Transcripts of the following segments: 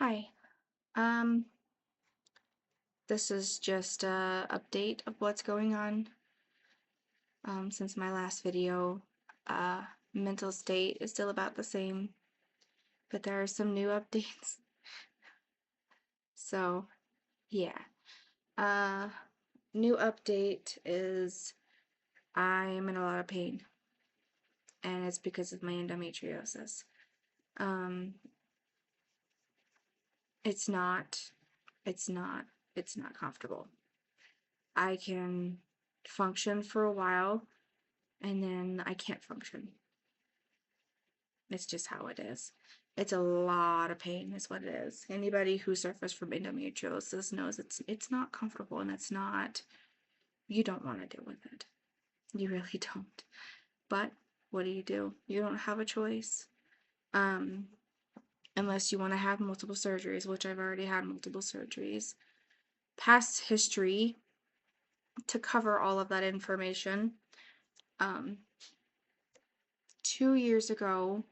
Hi. This is just a update of what's going on since my last video. Uh, Mental state is still about the same, but there are some new updates. So, yeah. Uh, New update is I'm in a lot of pain, and it's because of my endometriosis. Um, it's not, it's not, it's not comfortable. I can function for a while, and then I can't function. It's just how it is. It's a lot of pain is what it is. Anybody who suffers from endometriosis knows it's not comfortable, and it's not, you don't want to deal with it. You really don't. But what do? You don't have a choice. Um Unless you want to have multiple surgeries, which I've already had multiple surgeries. Past history to cover all of that information. Um 2 years ago,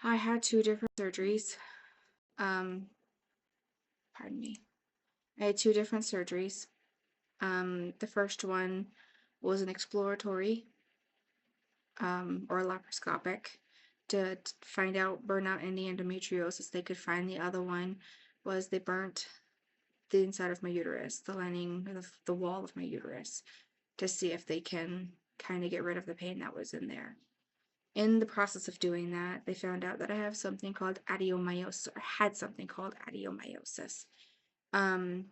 I had two different surgeries. Um Pardon me. I had two different surgeries. The first one was an exploratory or laparoscopic to find out burnout and the endometriosis. They could find the other one was they burnt the inside of my uterus, the lining, the wall of my uterus, to see if they can kind of get rid of the pain that was in there. In the process of doing that, they found out that I have something called adenomyosis, or had something called adenomyosis. Um,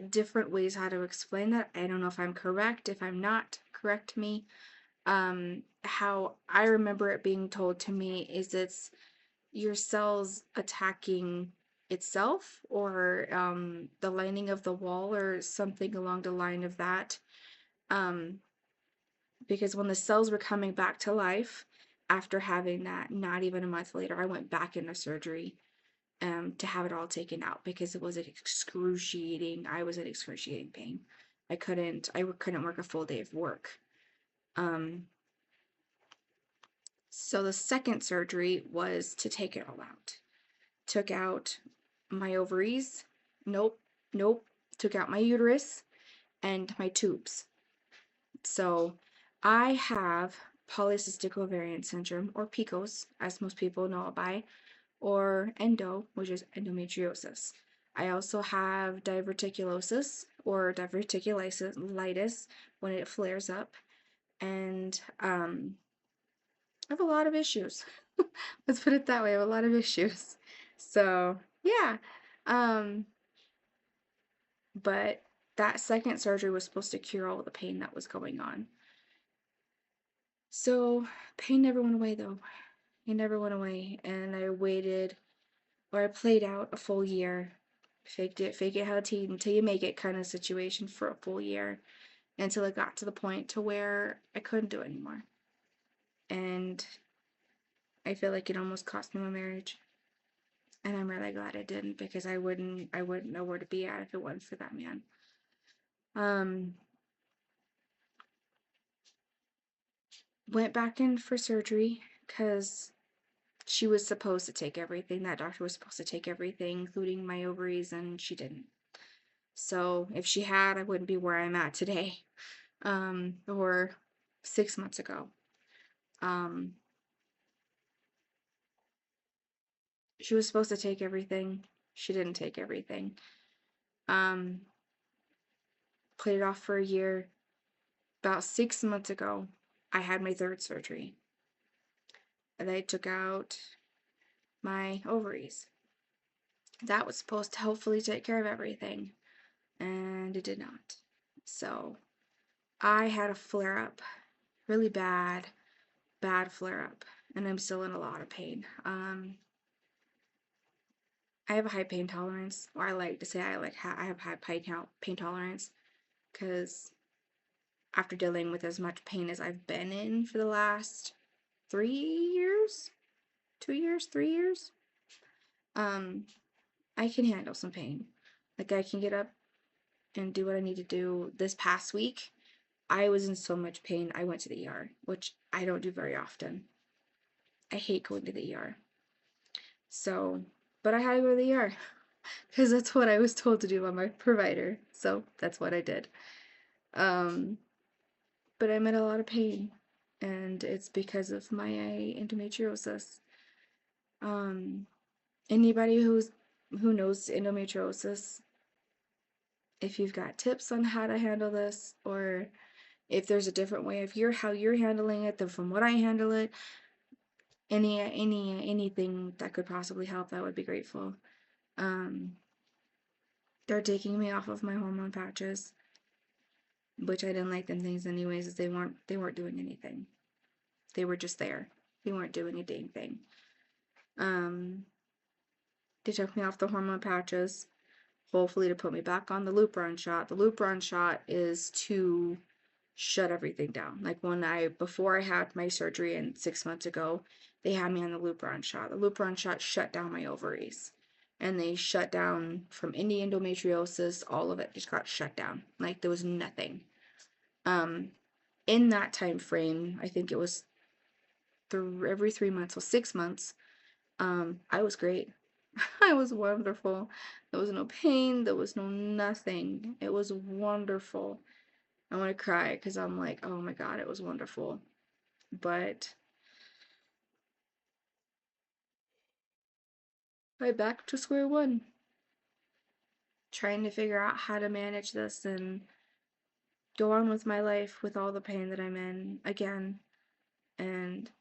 Different ways how to explain that. I don't know if I'm correct. If I'm not, correct me. How I remember it being told to me is it's your cells attacking itself, or the lining of the wall, or something along the line of that. Um, because when the cells were coming back to life after having that, not even a month later, I went back into surgery to have it all taken out because it was excruciating. I was in excruciating pain. I couldn't work a full day of work. Um, so the second surgery was to take it all out. Took out my ovaries. Nope, nope. Took out my uterus and my tubes. So I have polycystic ovarian syndrome, or PCOS, as most people know it by, or endo, which is endometriosis. I also have diverticulosis, or diverticulitis when it flares up, and I have a lot of issues. Let's put it that way. I have a lot of issues. So yeah, um, but that second surgery was supposed to cure all the pain that was going on. So pain never went away though. It never went away, and I waited, or I played out a full year. Fake it how to until you make it kind of situation for a full year, until it got to the point to where I couldn't do it anymore. And I feel like it almost cost me my marriage. And I'm really glad it didn't, because I wouldn't know where to be at if it wasn't for that man. Um Went back in for surgery because she was supposed to take everything. That doctor was supposed to take everything, including my ovaries, and she didn't. So if she had, I wouldn't be where I'm at today. Or 6 months ago. Um, she was supposed to take everything. She didn't take everything. Um, Played it off for a year. About 6 months ago, I had my third surgery. And they took out my ovaries. That was supposed to hopefully take care of everything, and it did not. So I had a flare up, really bad flare up, and I'm still in a lot of pain. I have a high pain tolerance, or I like to say I have high pain tolerance, because after dealing with as much pain as I've been in for the last 3 years, 2 years, 3 years, um, I can handle some pain. Like, I can get up and do what I need to do. This past week, I was in so much pain, I went to the ER, which I don't do very often. I hate going to the ER. So, but I had to go to the ER because that's what I was told to do by my provider. So that's what I did. Um, but I'm in a lot of pain, and it's because of my endometriosis. Um, Anybody who knows endometriosis, if you've got tips on how to handle this, or if there's a different way of how you're handling it than from what I handle it, anything that could possibly help, that would be grateful. Um, they're taking me off of my hormone patches, which I didn't like them things anyways, as they weren't doing anything. They were just there. They weren't doing a dang thing. Um, they took me off the hormone patches, hopefully to put me back on the Lupron shot. The Lupron shot is to shut everything down. Like before I had my surgery and 6 months ago, they had me on the Lupron shot. The Lupron shot shut down my ovaries. And they shut down from any endometriosis, all of it just got shut down. Like there was nothing. In that time frame, I think it was every 3 months, so 6 months, I was great. I was wonderful. There was no pain, there was no nothing. It was wonderful. I want to cry because I'm like, oh my God, it was wonderful. But I'm back to square one, trying to figure out how to manage this and go on with my life with all the pain that I'm in again. And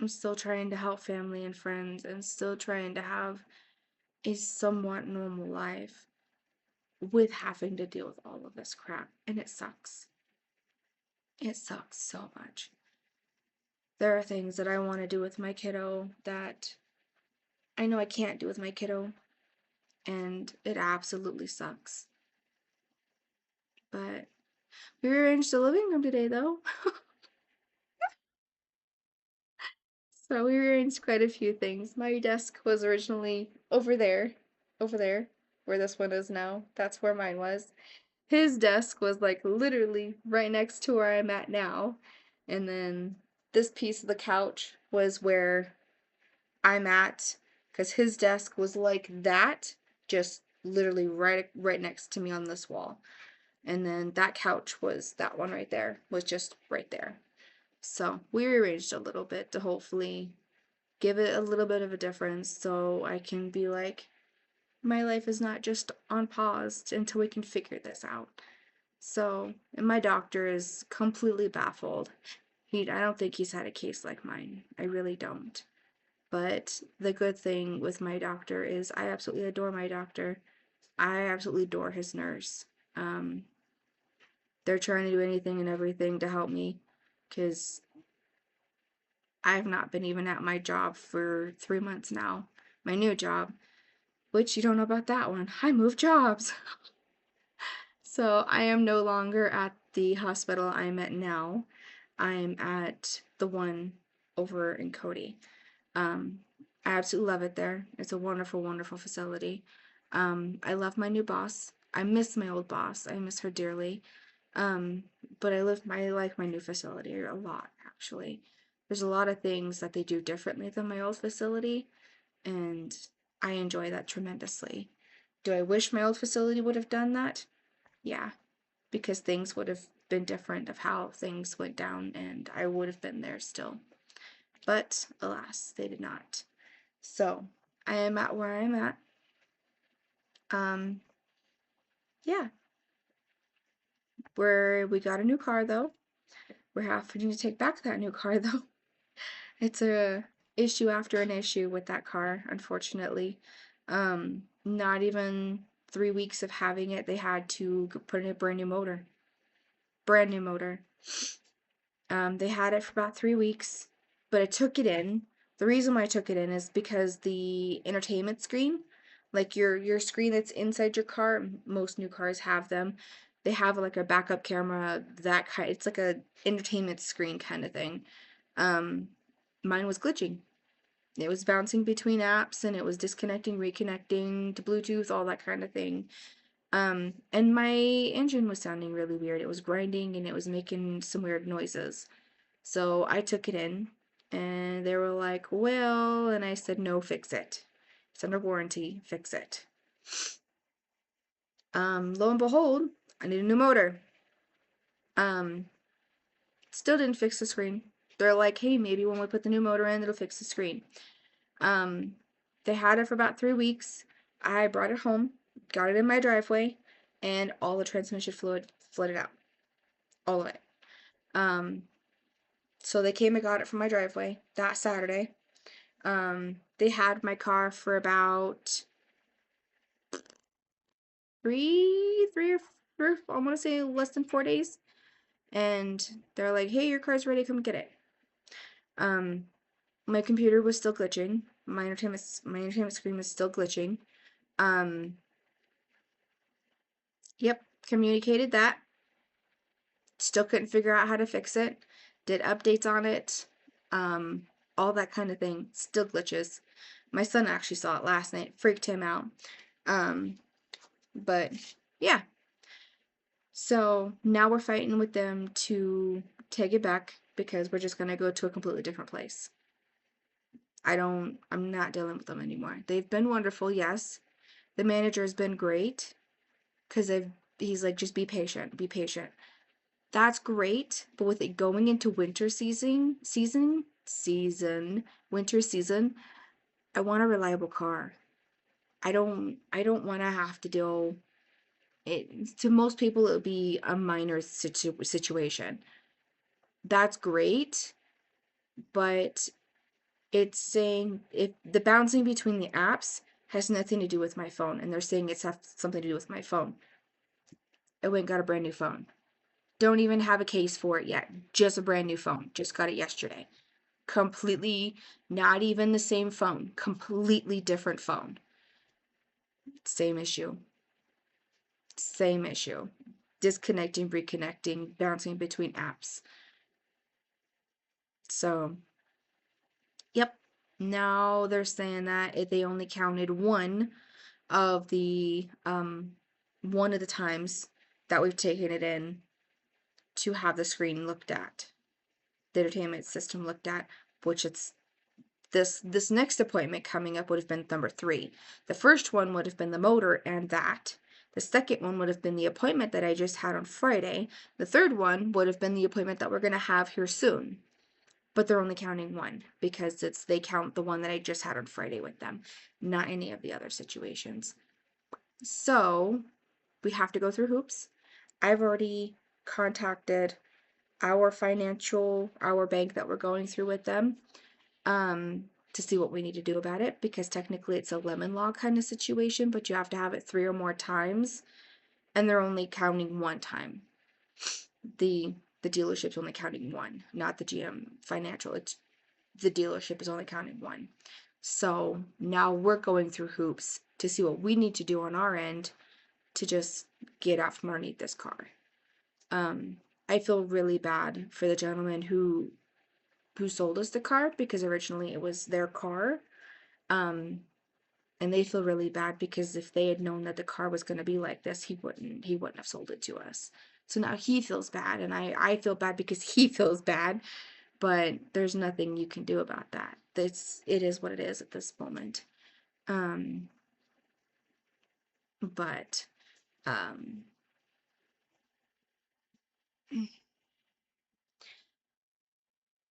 I'm still trying to help family and friends and still trying to have a somewhat normal life with having to deal with all of this crap. And it sucks. It sucks so much. There are things that I want to do with my kiddo that I know I can't do with my kiddo, and it absolutely sucks. But we rearranged the living room today, though. So we rearranged quite a few things. My desk was originally over there, where this one is now. That's where mine was. His desk was like literally right next to where I'm at now. And then this piece of the couch was where I'm at, because his desk was like that, just literally right next to me on this wall. And then that couch was that one right there, was just right there. So we rearranged a little bit to hopefully give it a little bit of a difference so I can be like, my life is not just on pause until we can figure this out. So, and my doctor is completely baffled. I don't think he's had a case like mine. I really don't. But the good thing with my doctor is I absolutely adore my doctor. I absolutely adore his nurse. Um, they're trying to do anything and everything to help me because I've not been even at my job for 3 months now. My new job, which you don't know about that one. I moved jobs. So I am no longer at the hospital I'm at now. I'm at the one over in Cody. Um, I absolutely love it there. It's a wonderful, wonderful facility. I love my new boss. I miss my old boss. I miss her dearly. Um, but I like my new facility a lot, actually. There's a lot of things that they do differently than my old facility, and I enjoy that tremendously. Do I wish my old facility would have done that? Yeah, because things would have been different of how things went down, and I would have been there still. But alas, they did not. So I am at where I'm at. Um, yeah, we got a new car though. We're having to take back that new car though. It's a issue after an issue with that car, unfortunately. Not even 3 weeks of having it, they had to put in a brand new motor. Brand new motor. They had it for about 3 weeks, but I took it in. The reason why I took it in is because the entertainment screen, like your screen that's inside your car, most new cars have them. They have like a backup camera, that kind. It's like a entertainment screen kind of thing. Um, Mine was glitching. It was bouncing between apps and it was disconnecting, reconnecting to Bluetooth, all that kind of thing. And my engine was sounding really weird. It was grinding and it was making some weird noises. So I took it in. And they were like, well, and I said, no, fix it. It's under warranty, fix it. Lo and behold, I need a new motor. Still didn't fix the screen. They're like, hey, maybe when we put the new motor in, it'll fix the screen. They had it for about 3 weeks. I brought it home, got it in my driveway, and all the transmission fluid flooded out. All of it. So they came and got it from my driveway that Saturday. They had my car for about three or I want to say less than 4 days. And they're like, hey, your car's ready, come get it. My computer was still glitching. My entertainment screen was still glitching. Yep, communicated that. Still couldn't figure out how to fix it. Did updates on it. All that kind of thing. Still glitches. My son actually saw it last night. Freaked him out. But yeah. So now we're fighting with them to take it back because we're just gonna go to a completely different place. I'm not dealing with them anymore. They've been wonderful, yes. The manager has been great because he's like, just be patient, be patient. That's great, but with it going into winter winter season, I want a reliable car. I don't want to have to deal it. To most people, it would be a minor situation. That's great, but it's saying if the bouncing between the apps has nothing to do with my phone, and they're saying it's something to do with my phone. I went and got a brand new phone. Don't even have a case for it yet. Just a brand new phone. Just got it yesterday. Completely, not even the same phone. Completely different phone. Same issue. Same issue. Disconnecting, reconnecting, bouncing between apps. So, yep. Now they're saying that if they only counted one of the times that we've taken it in to have the screen looked at, the entertainment system looked at, which it's this next appointment coming up would have been number 3. The first one would have been the motor and that. The second one would have been the appointment that I just had on Friday. The third one would have been the appointment that we're going to have here soon. But they're only counting one because they count the one that I just had on Friday with them, not any of the other situations. So we have to go through hoops. I've already contacted our bank that we're going through with them, to see what we need to do about it, because technically it's a lemon law kind of situation, but you have to have it 3 or more times, and they're only counting one time. The dealership's only counting one, not the GM Financial. The dealership is only counting one. So now we're going through hoops to see what we need to do on our end to just get out from underneath this car. I feel really bad for the gentleman who sold us the car, because originally it was their car. And they feel really bad because if they had known that the car was going to be like this, he wouldn't have sold it to us. So now he feels bad, and I feel bad because he feels bad, but there's nothing you can do about that. It is what it is at this moment. But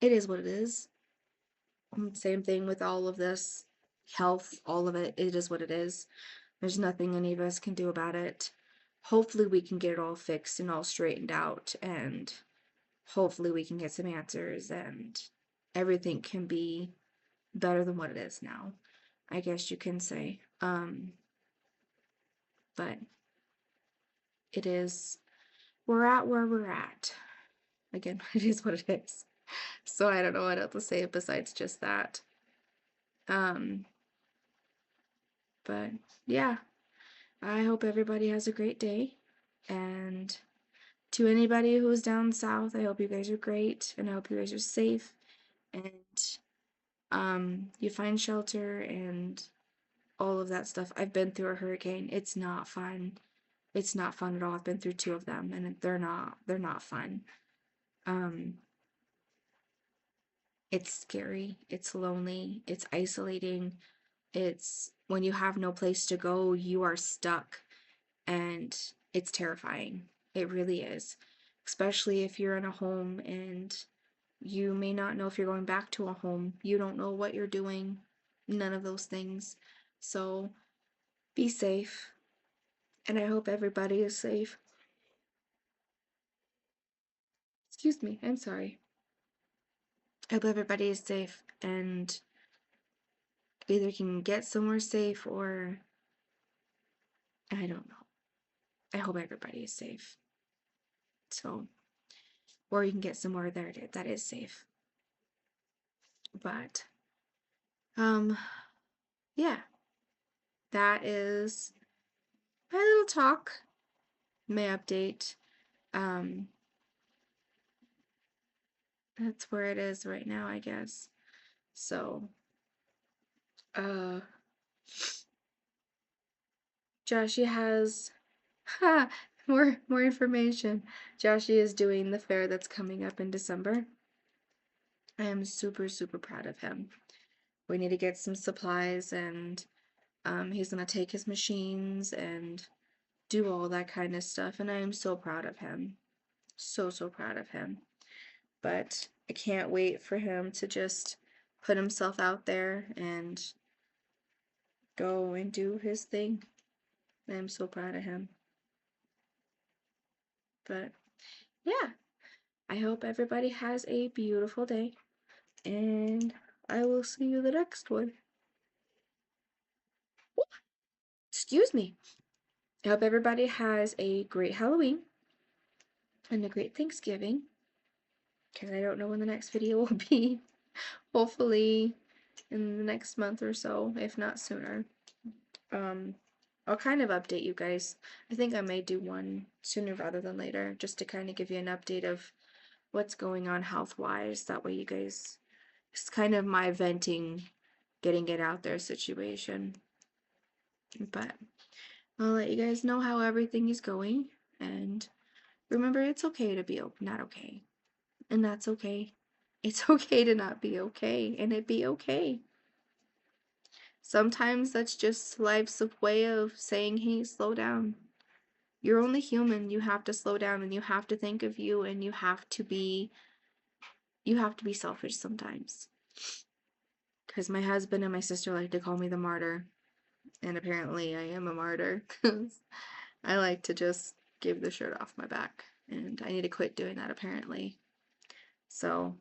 it is what it is. Same thing with all of this health, all of it. It is what it is. There's nothing any of us can do about it. Hopefully we can get it all fixed and all straightened out, and hopefully we can get some answers, and everything can be better than what it is now, I guess you can say. But it is, we're at where we're at. Again, it is what it is. So I don't know what else to say besides just that. But yeah, I hope everybody has a great day. And to anybody who's down south, I hope you guys are great, and I hope you guys are safe, and you find shelter and all of that stuff. I've been through a hurricane. It's not fun. It's not fun at all. I've been through 2 of them, and they're not fun. It's scary, it's lonely, it's isolating. It's when you have no place to go, you are stuck, and it's terrifying. It really is. Especially if you're in a home and you may not know if you're going back to a home. You don't know what you're doing. None of those things. So be safe. And I hope everybody is safe. Excuse me, I'm sorry. I hope everybody is safe and either can get somewhere safe or I don't know. I hope everybody is safe. So, or you can get somewhere there that is safe. But, um, yeah, that is my little talk, my update. Um, that's where it is right now, I guess. So, uh, Joshy has ha, more information. Joshy is doing the fair that's coming up in December. I am super, super proud of him. We need to get some supplies and he's gonna take his machines and do all that kind of stuff, and I am so proud of him. So, so proud of him. But I can't wait for him to just put himself out there and go and do his thing. I'm so proud of him. But yeah, I hope everybody has a beautiful day, and I will see you the next one. Excuse me. I hope everybody has a great Halloween and a great Thanksgiving, because I don't know when the next video will be. Hopefully in the next month or so, if not sooner. I'll kind of update you guys. I think I may do one sooner rather than later, just to kind of give you an update of what's going on health-wise. That way you guys, it's kind of my venting, getting it out there situation. But I'll let you guys know how everything is going, and remember, it's okay to be not okay, and that's okay. It's okay to not be okay, and it be okay. Sometimes that's just life's way of saying, hey, slow down. You're only human. You have to slow down and you have to think of you, and you have to be selfish sometimes. Because my husband and my sister like to call me the martyr, and apparently I am a martyr because I like to just give the shirt off my back, and I need to quit doing that apparently. So,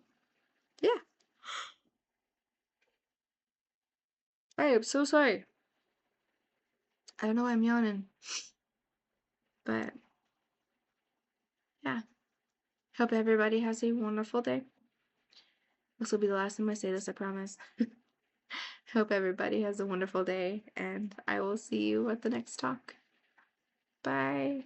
yeah. I am so sorry. I don't know why I'm yawning. But, yeah. Hope everybody has a wonderful day. This will be the last time I say this, I promise. Hope everybody has a wonderful day, and I will see you at the next talk. Bye.